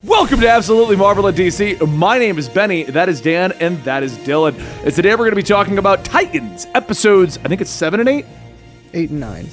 Welcome to Absolutely Marvel at DC. My name is Benny, that is Dan, and that is Dylan. And today we're going to be talking about Titans episodes, I think it's 7 and 8? 8 and 9.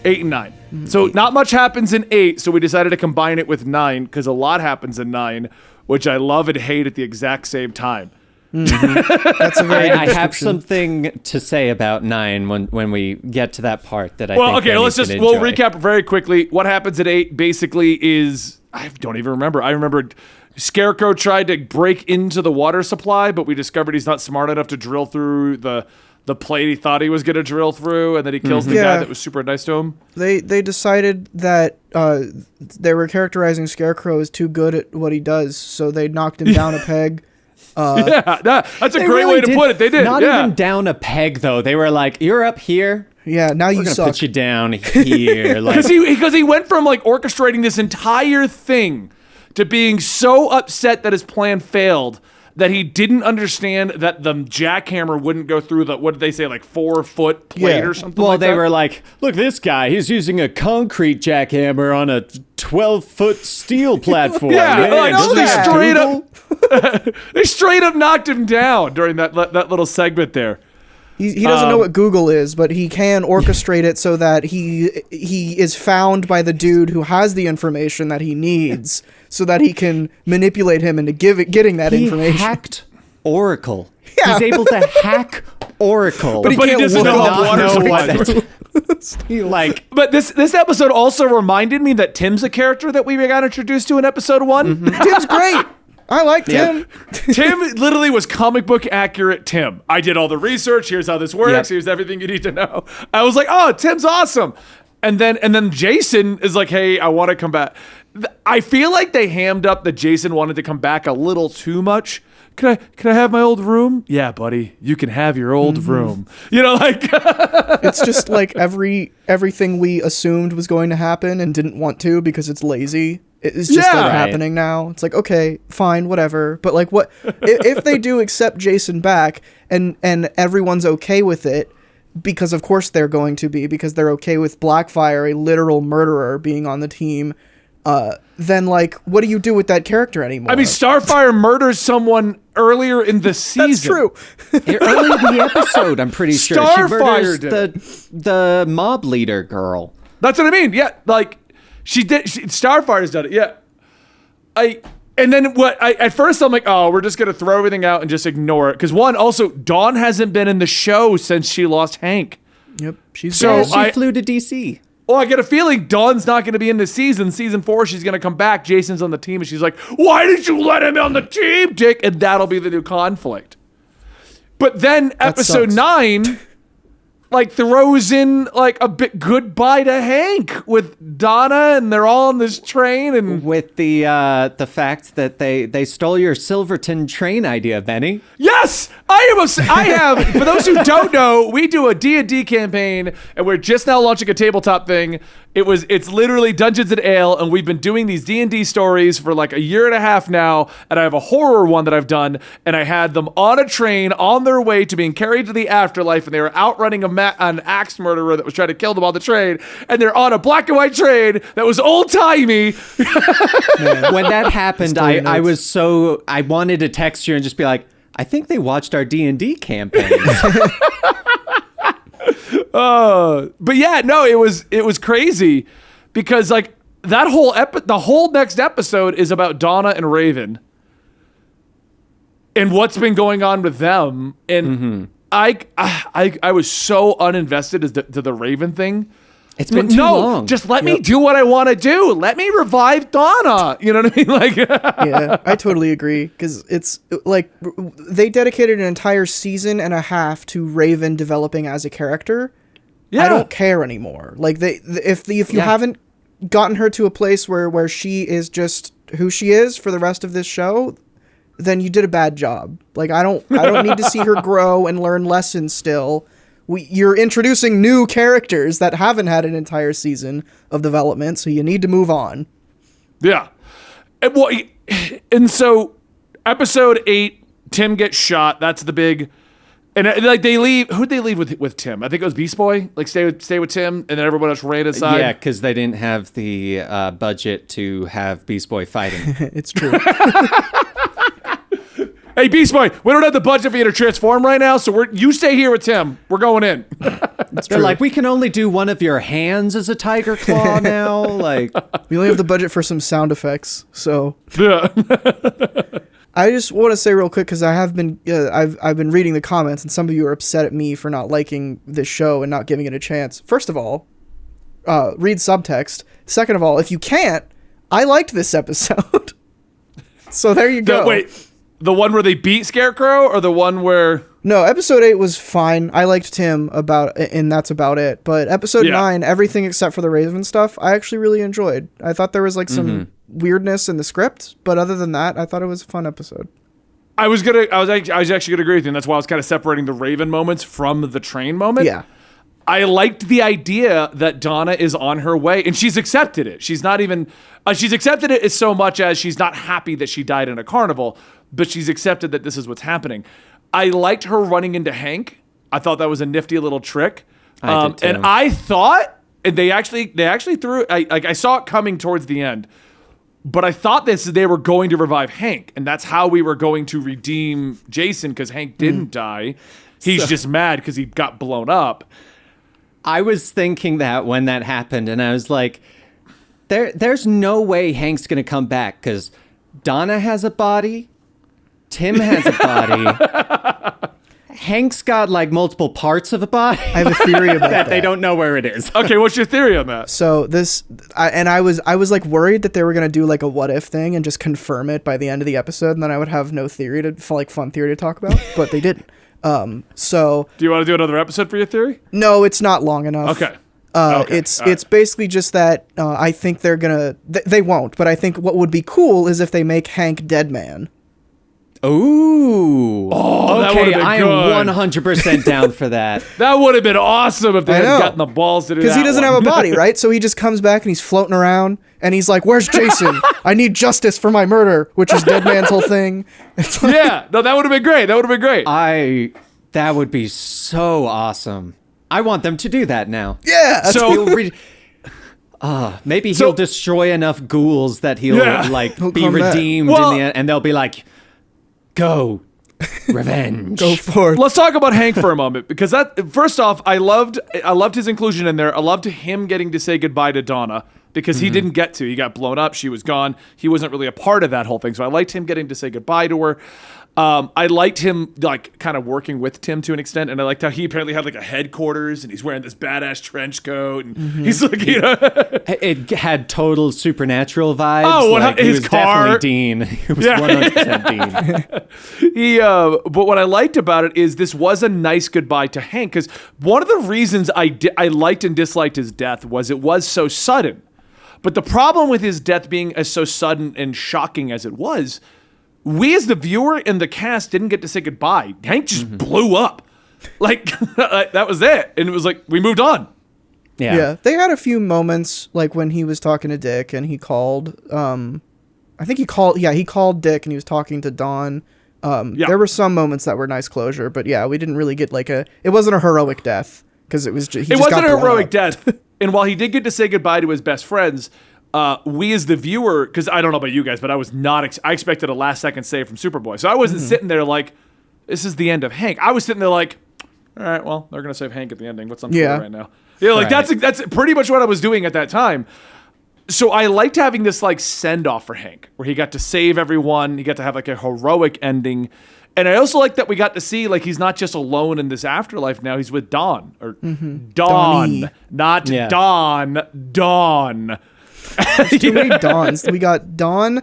8 and 9. So not much happens in 8, so we decided to combine it with 9, because a lot happens in 9, which I love and hate at the exact same time. That's a very I have something to say about 9 when we get to that part that I think okay, Benny's gonna we'll enjoy. recap very quickly. What happens at 8 basically is, I don't even remember. I remember Scarecrow tried to break into the water supply, but we discovered he's not smart enough to drill through the plate he thought he was going to drill through, and then he kills the guy that was super nice to him. They decided that they were characterizing Scarecrow as too good at what he does, so they knocked him down a peg. That's a They great really way to put it. They did. Not yeah. even down a peg, though. They were like, you're up here. Yeah, now you We're going to suck. put you down here. Like, Because he went from like orchestrating this entire thing to being so upset that his plan failed that he didn't understand that the jackhammer wouldn't go through the, what did they say, like 4-foot plate Yeah. or something well, like that? they were like, look, this guy, he's using a concrete jackhammer on a 12-foot steel platform. Yeah, like, doesn't they he have straight Google? up, they straight up knocked him down during that little segment there. He doesn't know what Google is, but he can orchestrate it so that he is found by the dude who has the information that he needs, so that he can manipulate him into getting that He information. hacked Oracle. Yeah. He's able to hack Oracle. But he can't doesn't look know up how water what like, But this episode also reminded me that Tim's a character that we got introduced to in episode 1. Tim's great. I like Tim. Tim literally was comic book accurate Tim. I did all the research. Here's how this works. Yep. Here's everything you need to know. I was like, oh, Tim's awesome. And then Jason is like, hey, I want to come back. I feel like they hammed up that Jason wanted to come back a little too much. Can I have my old room? Yeah, buddy, you can have your old room. You know, like It's just like everything we assumed was going to happen and didn't want to because it's lazy. It's just Yeah. like Right. happening now. It's like, okay, fine, whatever. But like, what if they do accept Jason back and everyone's okay with it? Because of course they're going to be, because they're okay with Blackfire, a literal murderer, being on the team. Then like, what do you do with that character anymore? I mean, Starfire murders someone earlier in the season. that's true. early in the episode, I'm pretty sure. She Starfire murders the mob leader girl. That's what I mean. Yeah, like Starfire's done it. Yeah, and then at first I'm like, oh, we're just gonna throw everything out and just ignore it because also Dawn hasn't been in the show since she lost Hank. Yep, she's So dead. She flew to DC. Well, I get a feeling Dawn's not going to be in this season. Season 4, she's going to come back. Jason's on the team, and she's like, why did you let him on the team, Dick? And that'll be the new conflict. But then episode sucks. 9, like, throws in, like, a bit goodbye to Hank with Donna, and they're all on this train, and... With the fact that they stole your Silverton train idea, Benny. Yes! I have, for those who don't know, we do a D&D campaign, and we're just now launching a tabletop thing. It's literally Dungeons and Ale, and we've been doing these D&D stories for like a year and a half now, and I have a horror one that I've done, and I had them on a train on their way to being carried to the afterlife, and they were outrunning an axe murderer that was trying to kill them on the train, and they're on a black and white train that was old-timey. When that happened, Story I notes. I wanted to text you and just be like, I think they watched our D&D campaign. But yeah, no, it was crazy because like that the whole next episode is about Donna and Raven and what's been going on with them. And I was so uninvested to the Raven thing. It's been too long. Just let me do what I want to do. Let me revive Donna. You know what I mean? Like, Yeah, I totally agree because it's like they dedicated an entire season and a half to Raven developing as a character. yeah. I don't care anymore. Like if you haven't gotten her to a place where she is just who she is for the rest of this show, then you did a bad job. Like I don't need to see her grow and learn lessons still. You're introducing new characters that haven't had an entire season of development, so you need to move on. Yeah. And so episode 8, Tim gets shot. That's the big And like they leave, who'd they leave with Tim? I think it was Beast Boy. Like stay with Tim, and then everyone else ran inside. Yeah, because they didn't have the budget to have Beast Boy fighting. It's true. Hey, Beast Boy, we don't have the budget for you to transform right now, so you stay here with Tim. We're going in. They're like, we can only do one of your hands as a tiger claw now. Like, We only have the budget for some sound effects, so Yeah. I just want to say real quick because I have been I've been reading the comments and some of you are upset at me for not liking this show and not giving it a chance. First of all, read subtext. Second of all, if you can't, I liked this episode. So there you go. Wait, the one where they beat Scarecrow, or the one where? No, episode 8 was fine. I liked Tim and that's about it. But episode 9, everything except for the Raven stuff, I actually really enjoyed. I thought there was like some weirdness in the script, but other than that, I thought it was a fun episode. I was actually gonna agree with you, and that's why I was kind of separating the Raven moments from the train moment. Yeah. I liked the idea that Donna is on her way, and she's accepted it. She's not even, she's accepted it as so much as she's not happy that she died in a carnival, but she's accepted that this is what's happening. I liked her running into Hank. I thought that was a nifty little trick. I did too. And I thought, and they actually threw, I saw it coming towards the end, but I thought they were going to revive Hank, and that's how we were going to redeem Jason, because Hank didn't die. He's just mad because he got blown up. I was thinking that when that happened, and I was like, there's no way Hank's going to come back, because Donna has a body, Tim has a body, Hank's got like multiple parts of a body. I have a theory about that. They don't know where it is. Okay, what's your theory on that? So I was like worried that they were gonna do like a what if thing and just confirm it by the end of the episode, and then I would have no theory fun theory to talk about. But they didn't. So Do you want to do another episode for your theory? no, it's not long enough. Okay. Okay, It's basically just that I think they're gonna they won't, but I think what would be cool is if they make Hank Dead Man. Ooh. Oh, that okay, would've been I good. am 100% down for that. That would have been awesome if they I had know. gotten the balls to do that. Because he doesn't have a body, right? So he just comes back and he's floating around and he's like, "Where's Jason? I need justice for my murder," which is Dead Man's whole thing. It's like, Yeah, no, that would have been great. That would have been great. That would be so awesome. I want them to do that now. yeah. That's So- He'll maybe he'll destroy enough ghouls that he'll He'll be come back. redeemed Well- in the end, and they'll be like, "Go, revenge." go for it. Let's talk about Hank for a moment, because that, first off, I loved his inclusion in there. I loved him getting to say goodbye to Donna, because he didn't get to. He got blown up. She was gone. He wasn't really a part of that whole thing. So I liked him getting to say goodbye to her. I liked him like kind of working with Tim to an extent, and I liked how he apparently had like a headquarters, and he's wearing this badass trench coat, and he's like, you know, It had total supernatural vibes. Oh, like, he his was car. definitely Dean. He was Yeah. 100% Dean. But what I liked about it is this was a nice goodbye to Hank, because one of the reasons I liked and disliked his death was it was so sudden. But the problem with his death being as so sudden and shocking as it was, we as the viewer and the cast didn't get to say goodbye. Hank just blew up. Like, that was it. And it was like, we moved on. Yeah, they had a few moments like when he was talking to Dick and he called. I think he called. Yeah, he called Dick and he was talking to Dawn. There were some moments that were nice closure, but yeah, we didn't really get like a. It wasn't a heroic death because it was. It wasn't a heroic death. And while he did get to say goodbye to his best friends, we as the viewer, because I don't know about you guys, but I was not. I expected a last second save from Superboy, so I wasn't sitting there like, this is the end of Hank. I was sitting there like, all right, well, they're gonna save Hank at the ending. What's on Twitter right now? Yeah, like Right. that's pretty much what I was doing at that time. So I liked having this like send off for Hank, where he got to save everyone. He got to have like a heroic ending. And I also like that we got to see like he's not just alone in this afterlife now. He's with Dawn or Dawn, Donnie. not Yeah. Dawn. There's too many Dawns. We got Dawn,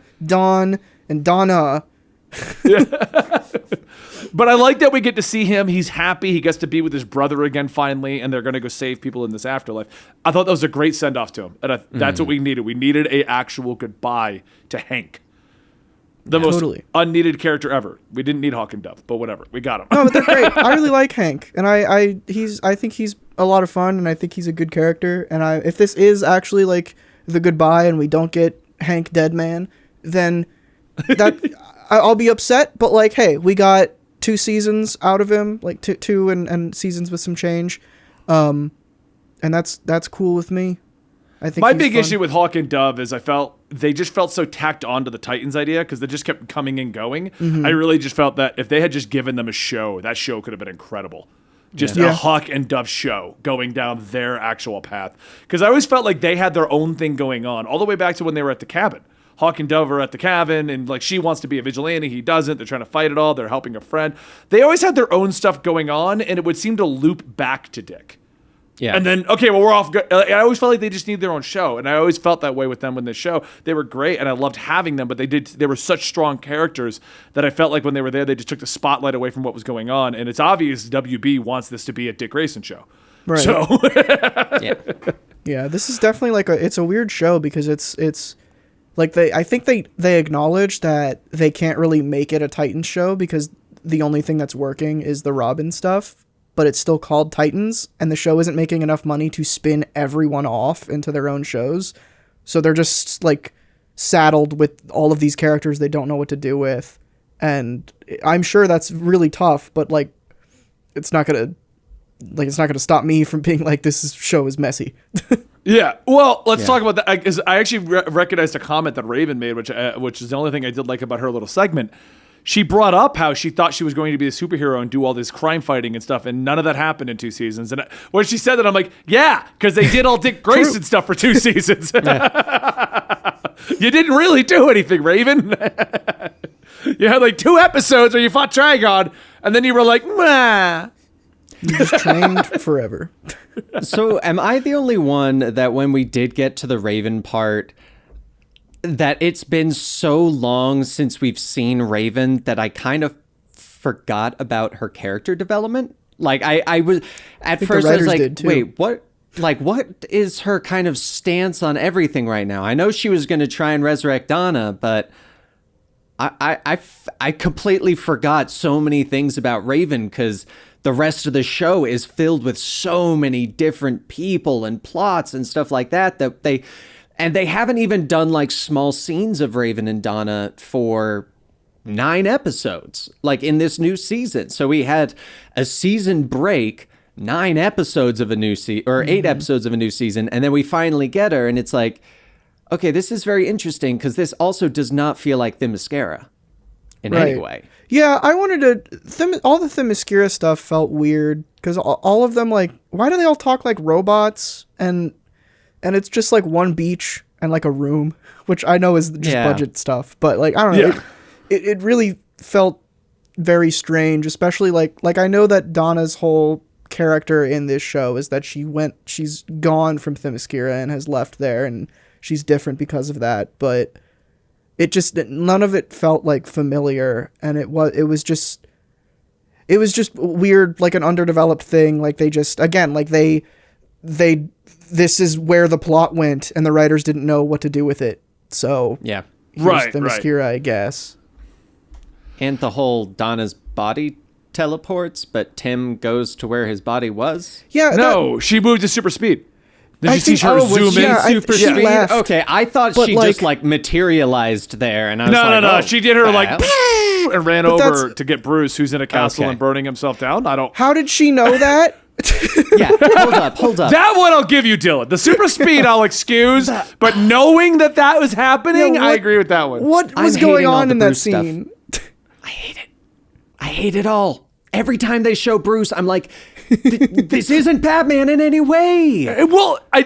and Donna. But I like that we get to see him. He's happy. He gets to be with his brother again finally, and they're going to go save people in this afterlife. I thought that was a great send off to him, and that's what we needed. We needed a actual goodbye to Hank, the most Totally. unneeded character ever. We didn't need Hawk and Dove, but whatever, we got him. No, but they're great. I really like Hank, and I think he's a lot of fun, and I think he's a good character. And if this is actually like the goodbye, and we don't get Hank Dead Man, then that I'll be upset. But like, hey, we got 2 seasons out of him, like two and seasons with some change. And that's cool with me. I think my he's big fun. issue with Hawk and Dove is they just felt so tacked on to the Titans idea because they just kept coming and going. I really just felt that if they had just given them a show, that show could have been incredible. Just a Hawk and Dove show going down their actual path. Because I always felt like they had their own thing going on all the way back to when they were at the cabin. Hawk and Dove are at the cabin, and like she wants to be a vigilante, he doesn't. They're trying to fight it all. They're helping a friend. They always had their own stuff going on, and it would seem to loop back to Dick. Yeah. And then, okay, well, we're off. I always felt like they just need their own show. And I always felt that way with them in this show. They were great, and I loved having them, but they were such strong characters that I felt like when they were there, they just took the spotlight away from what was going on. And it's obvious WB wants this to be a Dick Grayson show. Right. So, Yeah, this is definitely like it's a weird show because it's like I think they acknowledge that they can't really make it a Titans show because the only thing that's working is the Robin stuff, but it's still called Titans, and the show isn't making enough money to spin everyone off into their own shows. So they're just like saddled with all of these characters they don't know what to do with. And I'm sure that's really tough, but like it's not going to stop me from being like this show is messy. yeah. Well, let's talk about that. Because I actually recognized a comment that Raven made, which is the only thing I did like about her little segment. She brought up how she thought she was going to be a superhero and do all this crime fighting and stuff, and none of that happened in 2 seasons. And when she said that, I'm like, yeah, because they did all Dick Grayson stuff for 2 seasons. You didn't really do anything, Raven. You had like 2 episodes where you fought Trigon, and then you were like, meh. You just trained forever. So am I the only one that when we did get to the Raven part, that it's been so long since we've seen Raven that I kind of forgot about her character development? Like I was at first I was like, wait, what? Like, what is her kind of stance on everything right now? I know she was going to try and resurrect Donna, but I completely forgot so many things about Raven because the rest of the show is filled with so many different people and plots and stuff like that they haven't even done like small scenes of Raven and Donna for 9 episodes, like in this new season. So we had a season break, 9 episodes of a new season, or 8 episodes of a new season, and then we finally get her, and it's like, okay, this is very interesting because this also does not feel like Themyscira in any way. Yeah, I wanted to... all the Themyscira stuff felt weird because all of them, like, why do they all talk like robots? And it's just like one beach and like a room, which I know is just budget stuff, but like, I don't know. Yeah. It really felt very strange, especially like I know that Donna's whole character in this show is that she's gone from Themyscira and has left there, and she's different because of that, but it just, none of it felt like familiar, and it was just weird, like an underdeveloped thing. Like they just, again, like they this is where the plot went and the writers didn't know what to do with it. So Yeah. here's Themyscira, I guess. And the whole Donna's body teleports, but Tim goes to where his body was. Yeah. No, she moved to super speed. Did I you see think- her oh, was zoom she- in? yeah, Super she speed. left. Okay, I thought But, she like- just like materialized there, and I was No, like, no. oh, She did her like well. and ran But over that's- to get Bruce, who's in a castle Okay. and burning himself down. I don't. How did she know that? Yeah, hold up. That one I'll give you, Dylan. The super speed I'll excuse, but knowing that was happening, Yeah, I what- agree with that one. What was I'm going hating all on the in that Bruce stuff. scene? I hate it. I hate it all. Every time they show Bruce, I'm like, this isn't Batman in any way. Well, I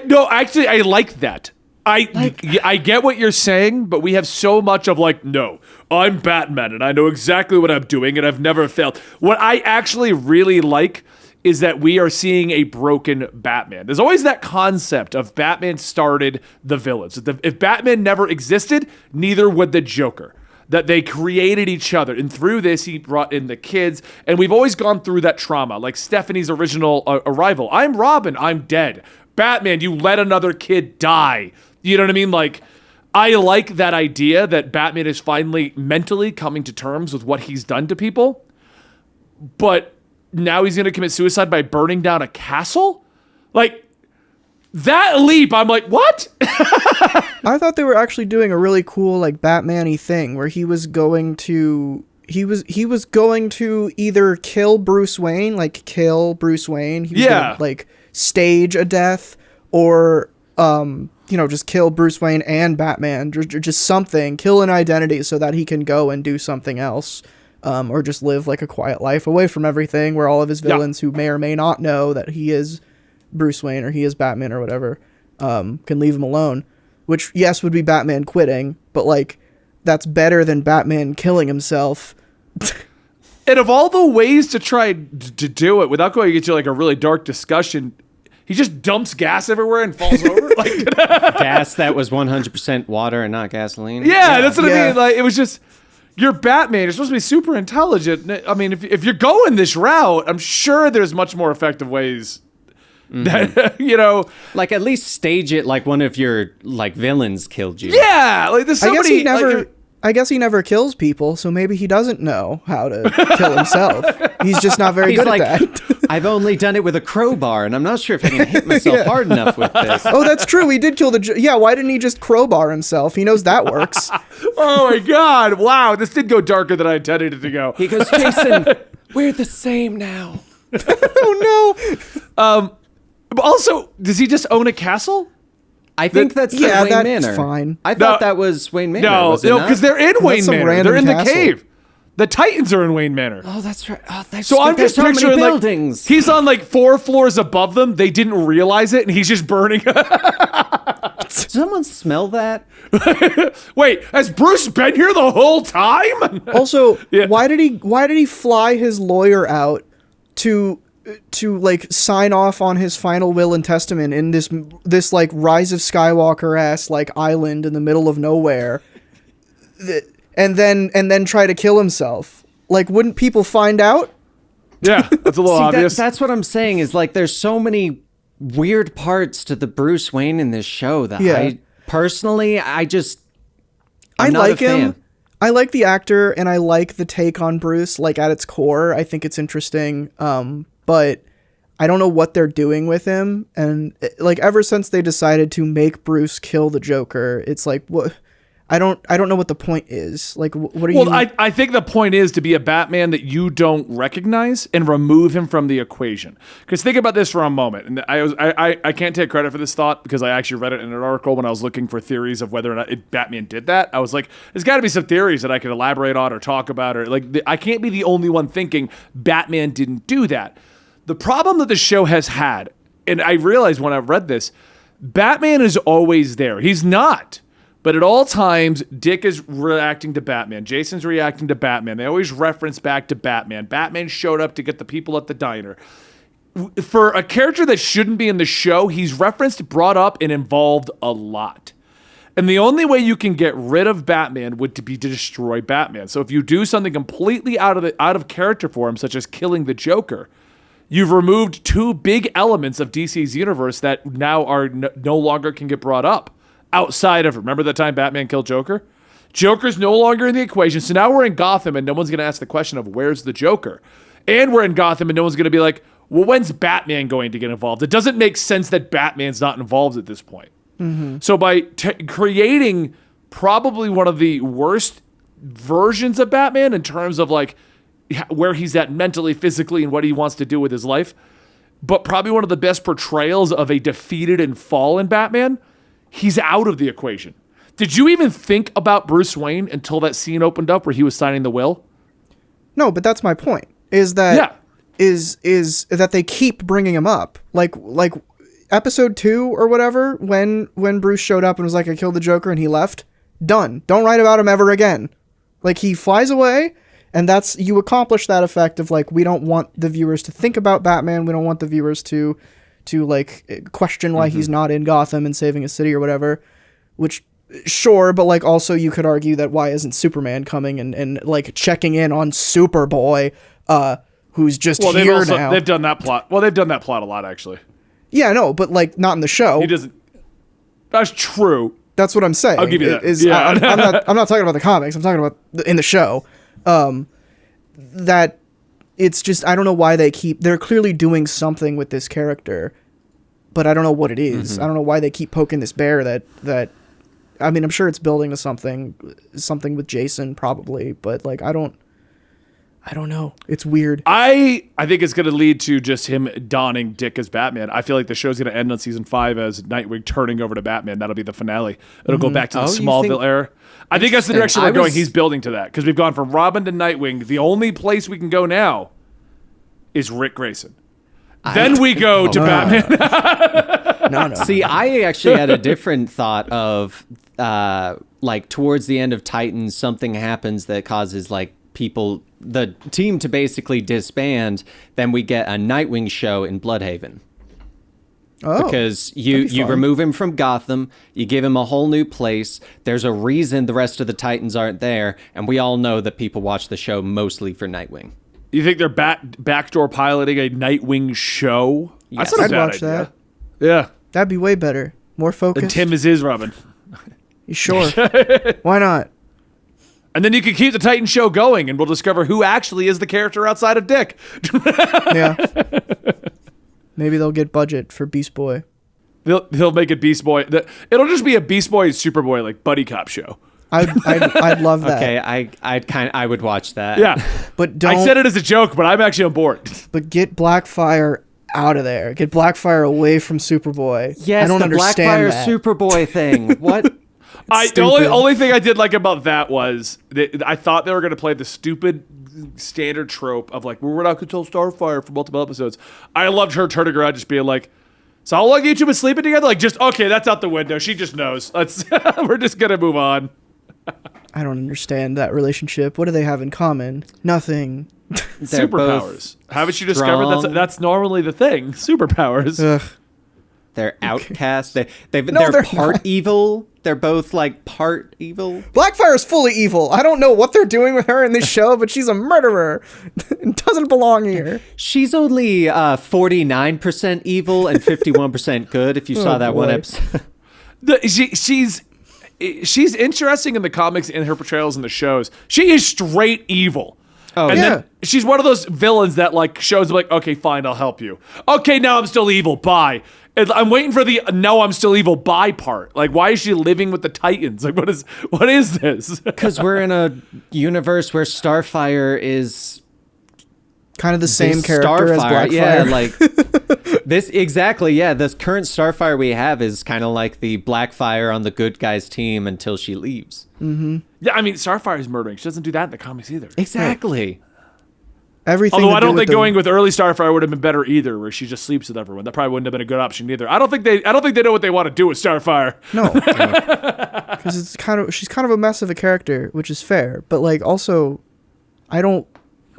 like that. I get what you're saying, but we have so much of like, no, I'm Batman and I know exactly what I'm doing and I've never failed. What I actually really like is that we are seeing a broken Batman. There's always that concept of Batman started the villains. If Batman never existed, neither would the Joker. That they created each other. And through this, he brought in the kids. And we've always gone through that trauma. Like Stephanie's original arrival. I'm Robin. I'm dead. Batman, you let another kid die. You know what I mean? Like, I like that idea that Batman is finally mentally coming to terms with what he's done to people. But now he's going to commit suicide by burning down a castle? Like, that leap, I'm like, what? I thought they were actually doing a really cool, like, Batman-y thing where he was going to he was going to either kill Bruce Wayne, He was gonna, like, stage a death, or just kill Bruce Wayne and Batman, just something, kill an identity so that he can go and do something else, or just live like a quiet life away from everything, where all of his villains who may or may not know that he is Bruce Wayne or he is Batman or whatever, can leave him alone, which, yes, would be Batman quitting, but, like, that's better than Batman killing himself. And of all the ways to try to do it without going into like a really dark discussion, he just dumps gas everywhere and falls over. Like Gas that was 100% water and not gasoline. Yeah, that's what I mean. Like, it was just, you're Batman. You're supposed to be super intelligent. I mean, if you're going this route, I'm sure there's much more effective ways. That, like, at least stage it like one of your like villains killed you. Yeah, like there's somebody. I guess he never kills people, so maybe he doesn't know how to kill himself. He's just not very good at that. I've only done it with a crowbar, and I'm not sure if I can hit myself hard enough with this. Oh, that's true. He did kill why didn't he just crowbar himself? He knows that works. Oh my God. Wow. This did go darker than I intended it to go. He goes, Jason, we're the same now. Oh no. But also, does he just own a castle? I think that's Wayne that's Manor. Fine. I thought that was Wayne Manor. No, because they're in Wayne Manor. They're in the castle. cave. The Titans are in Wayne Manor. Oh, that's right. Oh, that's so I'm just picturing like buildings. He's on like 4 floors above them. They didn't realize it, and he's just burning. Did someone smell that? Wait, has Bruce been here the whole time? Also, why did he fly his lawyer out to like sign off on his final will and testament in this like Rise of Skywalker ass like island in the middle of nowhere, and then try to kill himself? Like, wouldn't people find out? Yeah, that's a little obvious. That's what I'm saying, is like there's so many weird parts to the Bruce Wayne in this show that I personally I'm not like a fan. him. I like the actor, and I like the take on Bruce, like, at its core. I think it's interesting. But I don't know what they're doing with him. And like, ever since they decided to make Bruce kill the Joker, it's like, what? I don't know what the point is. Like, what are you? Well, I think the point is to be a Batman that you don't recognize and remove him from the equation. Because think about this for a moment. And I can't take credit for this thought because I actually read it in an article when I was looking for theories of whether or not Batman did that. I was like, there's got to be some theories that I could elaborate on or talk about, or like, I can't be the only one thinking Batman didn't do that. The problem that the show has had, and I realized when I read this, Batman is always there. He's not. But at all times, Dick is reacting to Batman. Jason's reacting to Batman. They always reference back to Batman. Batman showed up to get the people at the diner. For a character that shouldn't be in the show, he's referenced, brought up, and involved a lot. And the only way you can get rid of Batman would be to destroy Batman. So if you do something completely out of character for him, such as killing the Joker, you've removed 2 big elements of DC's universe that now are no longer can get brought up outside of, remember the time Batman killed Joker? Joker's no longer in the equation. So now we're in Gotham and no one's going to ask the question of where's the Joker? And we're in Gotham and no one's going to be like, well, when's Batman going to get involved? It doesn't make sense that Batman's not involved at this point. Mm-hmm. So by creating probably one of the worst versions of Batman in terms of like where he's at mentally, physically, and what he wants to do with his life, but probably one of the best portrayals of a defeated and fallen Batman, he's out of the equation. Did you even think about Bruce Wayne until that scene opened up where he was signing the will? No, but that's my point. Is that is that they keep bringing him up. Like episode 2 or whatever, when Bruce showed up and was like, I killed the Joker, and he left. Done. Don't write about him ever again. Like, he flies away, and that's, you accomplish that effect of like, we don't want the viewers to think about Batman. We don't want the viewers to like question why he's not in Gotham and saving a city or whatever, which sure, but like also you could argue that why isn't Superman coming and like checking in on Superboy, who's just here now. They've done that plot. Well, they've done that plot a lot, actually. Yeah, no, but like not in the show. He doesn't. That's true. That's what I'm saying. I'll give you that. I'm not talking about the comics. I'm talking about in the show. That it's just, I don't know why they're clearly doing something with this character, but I don't know what it is. Mm-hmm. I don't know why they keep poking this bear that, I mean, I'm sure it's building to something with Jason probably, but like, I don't I don't know. It's weird. I think it's going to lead to just him donning Dick as Batman. I feel like the show's going to end on season 5 as Nightwing turning over to Batman. That'll be the finale. It'll go back to the Oh, you Smallville think- era. I think that's the direction I we're going. was- He's building to that because we've gone from Robin to Nightwing. The only place we can go now is Rick Grayson. Then we go to Batman. No. See, I actually had a different thought of like towards the end of Titans, something happens that causes like the team to basically disband. Then we get a Nightwing show in Bloodhaven. Oh, Because that'd you be fun. remove him from Gotham, you give him a whole new place. There's a reason the rest of the Titans aren't there, and we all know that people watch the show mostly for Nightwing. You think they're backdoor piloting a Nightwing show? Yes. That's not a I'd bad watch idea. that. Yeah. That'd be way better. More And focused. Tim is his Robin. You sure? Why not? And then you can keep the Titan show going, and we'll discover who actually is the character outside of Dick. Yeah. Maybe they'll get budget for Beast Boy. He'll make it Beast Boy. It'll just be a Beast Boy Superboy like buddy cop show. I'd love that. Okay, I would watch that. Yeah, But don't. I said it as a joke, but I'm actually on board. But get Blackfire out of there. Get Blackfire away from Superboy. Yes, I don't the understand Blackfire that. Superboy thing. What? The only Stupid. thing I did like about that was I thought they were going to play the stupid standard trope of like, well, we're not going to tell Starfire for multiple episodes. I loved her turning around just being like, so how long you two been sleeping together? Like, just, okay, that's out the window. She just knows. We're just going to move on. I don't understand that relationship. What do they have in common? Nothing. They're both Superpowers. Haven't you discovered strong. that's normally the thing? Superpowers. Ugh. They're outcasts. They're they're part not. evil. They're both like part evil. Blackfire is fully evil. I don't know what they're doing with her in this show, but she's a murderer and doesn't belong here. She's only 49% evil and 51% good. If you saw that one boy. episode. She's interesting in the comics and her portrayals in the shows. She is straight evil. Oh, And yeah. then she's one of those villains that like shows like, okay, fine, I'll help you. Okay, now I'm still evil. Bye. And I'm waiting for the no, I'm still evil. Bye part. Like, why is she living with the Titans? Like, what is this? Because we're in a universe where Starfire is Kind of the same this character as Blackfire. Yeah, like this exactly. Yeah, this current Starfire we have is kind of like the Blackfire on the good guys team until she leaves. Yeah, I mean, Starfire is murdering. She doesn't do that in the comics either. Exactly. Everything. Although to I do don't with think the- going with early Starfire would have been better either, where she just sleeps with everyone. That probably wouldn't have been a good option either. I don't think they know what they want to do with Starfire. No, because she's kind of a mess of a character, which is fair. But like, also, I don't.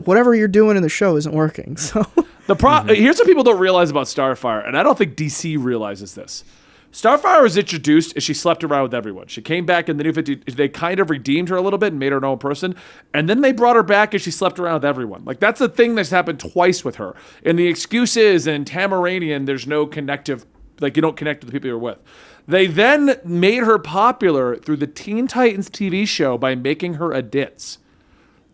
Whatever you're doing in the show isn't working. So Here's what people don't realize about Starfire, and I don't think DC realizes this. Starfire was introduced as she slept around with everyone. She came back in the New 50. They kind of redeemed her a little bit and made her an own person, and then they brought her back as she slept around with everyone. Like, that's the thing that's happened twice with her. And the excuse is in Tamaranian, there's no connective, like you don't connect with the people you're with. They then made her popular through the Teen Titans TV show by making her a ditz.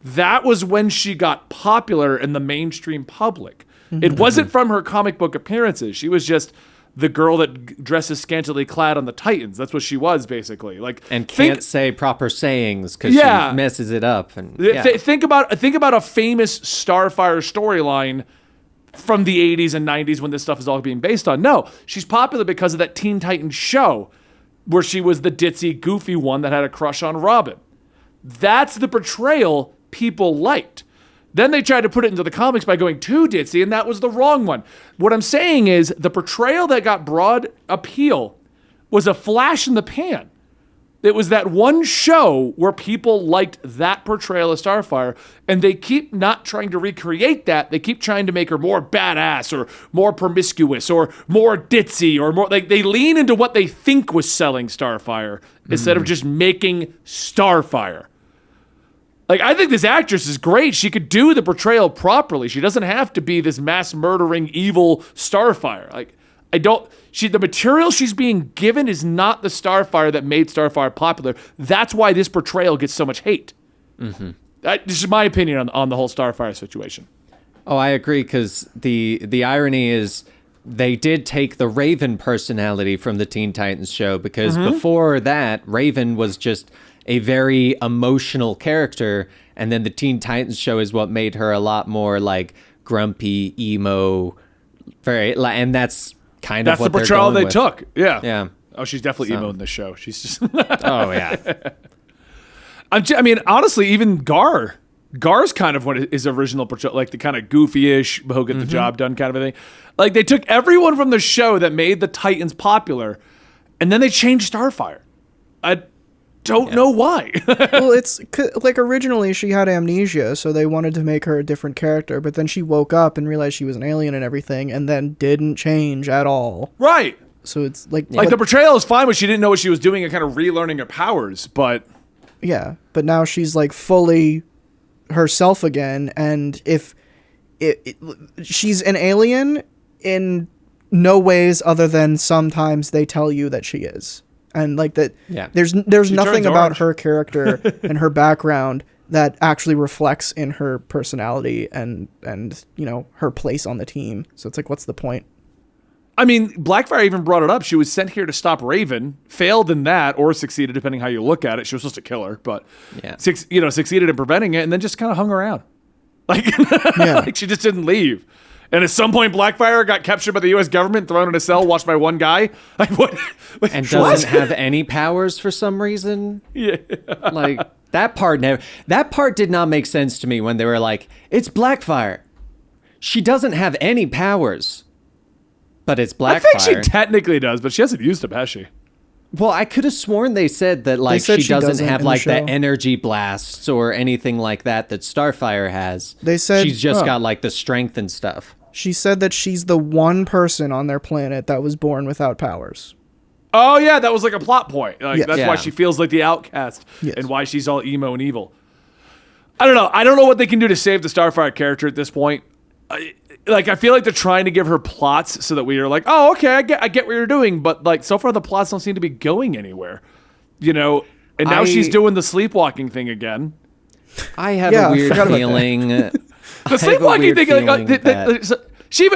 That was when she got popular in the mainstream public. It wasn't from her comic book appearances. She was just the girl that dresses scantily clad on the Titans. That's what she was, basically. Like, And can't say proper sayings because Yeah. she messes it up. And think about a famous Starfire storyline from the 80s and 90s when this stuff is all being based on. No, she's popular because of that Teen Titans show where she was the ditzy, goofy one that had a crush on Robin. That's the portrayal people liked. Then they tried to put it into the comics by going too ditzy, and that was the wrong one. What I'm saying is the portrayal that got broad appeal was a flash in the pan. It was that one show where people liked that portrayal of Starfire, and they keep not trying to recreate that. They keep trying to make her more badass or more promiscuous or more ditzy or more like they lean into what they think was selling Starfire instead of just making Starfire. Like, I think this actress is great. She could do the portrayal properly. She doesn't have to be this mass murdering evil Starfire. Like, the material she's being given is not the Starfire that made Starfire popular. That's why this portrayal gets so much hate. This is my opinion on the whole Starfire situation. Oh, I agree because the irony is they did take the Raven personality from the Teen Titans show because before that, Raven was just a very emotional character, and then the Teen Titans show is what made her a lot more like grumpy, emo, and that's kind of That's what the portrayal they're they going with. took. Yeah. Yeah. Oh, she's definitely So- emo in this show. She's just. Oh yeah. I mean, honestly, even Gar's kind of what his original portrayal, like the kind of goofy-ish, he'll get the job done kind of a thing. Like they took everyone from the show that made the Titans popular, and then they changed Starfire. I don't know why. Well, it's like originally she had amnesia, so they wanted to make her a different character, but then she woke up and realized she was an alien and everything, and then didn't change at all. Right. So it's like The portrayal is fine when she didn't know what she was doing and kind of relearning her powers, but yeah, but now she's like fully herself again, and if she's an alien in no ways other than sometimes they tell you that she is, and like that. Yeah. There's She nothing turns about orange. her character and her background that actually reflects in her personality and her place on the team. So it's like, what's the point? I mean, Blackfire even brought it up. She was sent here to stop Raven, failed in that, or succeeded, depending how you look at it. She was supposed to kill her, but Yeah. succeeded in preventing it, and then just kind of hung around. Like, Yeah. like she just didn't leave. And at some point, Blackfire got captured by the U.S. government, thrown in a cell, watched by one guy. Like, what? And doesn't have any powers for some reason. Yeah. Like that part did not make sense to me when they were like, it's Blackfire. She doesn't have any powers. But it's Blackfire. I think she technically does, but she hasn't used them, has she? Well, I could have sworn they said that like said she she doesn't doesn't have in the like the show. energy blasts or anything like that Starfire has. They said- she's just oh. got like the strength and stuff. She said that she's the one person on their planet that was born without powers. Oh, yeah, that was like a plot point. Like, Yes. That's Yeah. why she feels like the outcast Yes. and why she's all emo and evil. I don't know. I don't know what they can do to save the Starfire character at this point. I feel like they're trying to give her plots so that we are like, oh, okay, I get what you're doing, but like so far the plots don't seem to be going anywhere, And now she's doing the sleepwalking thing again. I have Yeah, a I weird forgot about that. feeling. The sleepwalking thing,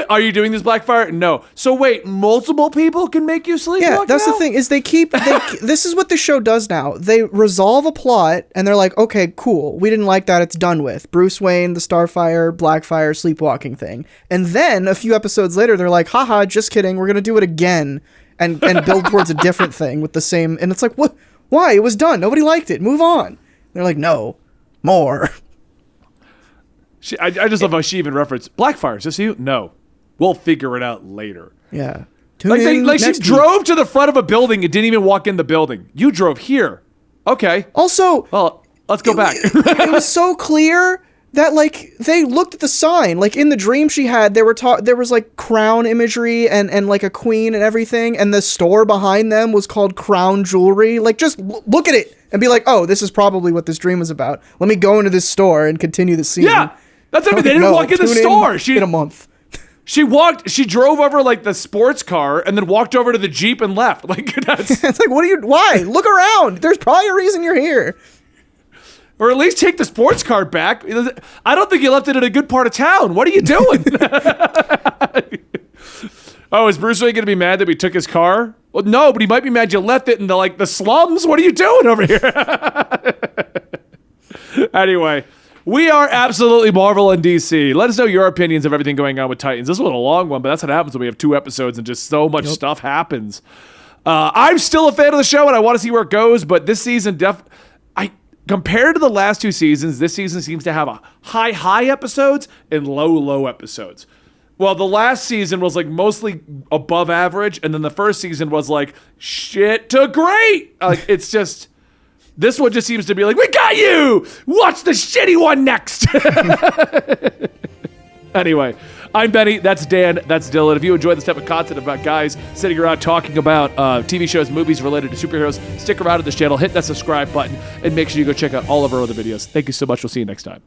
are you doing this, Blackfire? No. So wait, multiple people can make you sleepwalk? Yeah, that's now? the thing is this is what the show does now. They resolve a plot and they're like, okay, cool. We didn't like that. It's done with. Bruce Wayne, the Starfire, Blackfire, sleepwalking thing. And then a few episodes later, they're like, haha, just kidding. We're going to do it again and build towards a different thing with the same. And it's like, what? Why? It was done. Nobody liked it. Move on. They're like, no, more. I just love how she even referenced Blackfire. Is this you? No. We'll figure it out later. Yeah. Like she Next week. drove to the front of a building and didn't even walk in the building. You drove here. Okay. Also, Well, let's go back. it was so clear that like they looked at the sign. Like in the dream she had, there was like crown imagery and like a queen and everything, and the store behind them was called Crown Jewelry. Like just look at it and be like, oh, this is probably what this dream was about. Let me go into this store and continue the scene. Yeah. That's what I mean. They didn't No, walk in the tune store. in a month. She drove over like the sports car and then walked over to the Jeep and left. Like that's, It's like, why? Look around. There's probably a reason you're here. or at least take the sports car back. I don't think you left it in a good part of town. What are you doing? Oh, is Bruce Wayne going to be mad that we took his car? Well, no, but he might be mad you left it in the slums. What are you doing over here? Anyway, we are absolutely Marvel and DC. Let us know your opinions of everything going on with Titans. This was a long one, but that's what happens when we have 2 episodes and just so much stuff happens. I'm still a fan of the show, and I want to see where it goes, but this season, compared to the last 2 seasons, this season seems to have a high episodes and low episodes. Well, the last season was like mostly above average, and then the first season was like shit to great. Like it's just this one just seems to be like, we got you. Watch the shitty one next. Anyway, I'm Benny. That's Dan. That's Dylan. If you enjoy this type of content about guys sitting around talking about TV shows, movies related to superheroes, stick around to this channel, hit that subscribe button, and make sure you go check out all of our other videos. Thank you so much. We'll see you next time.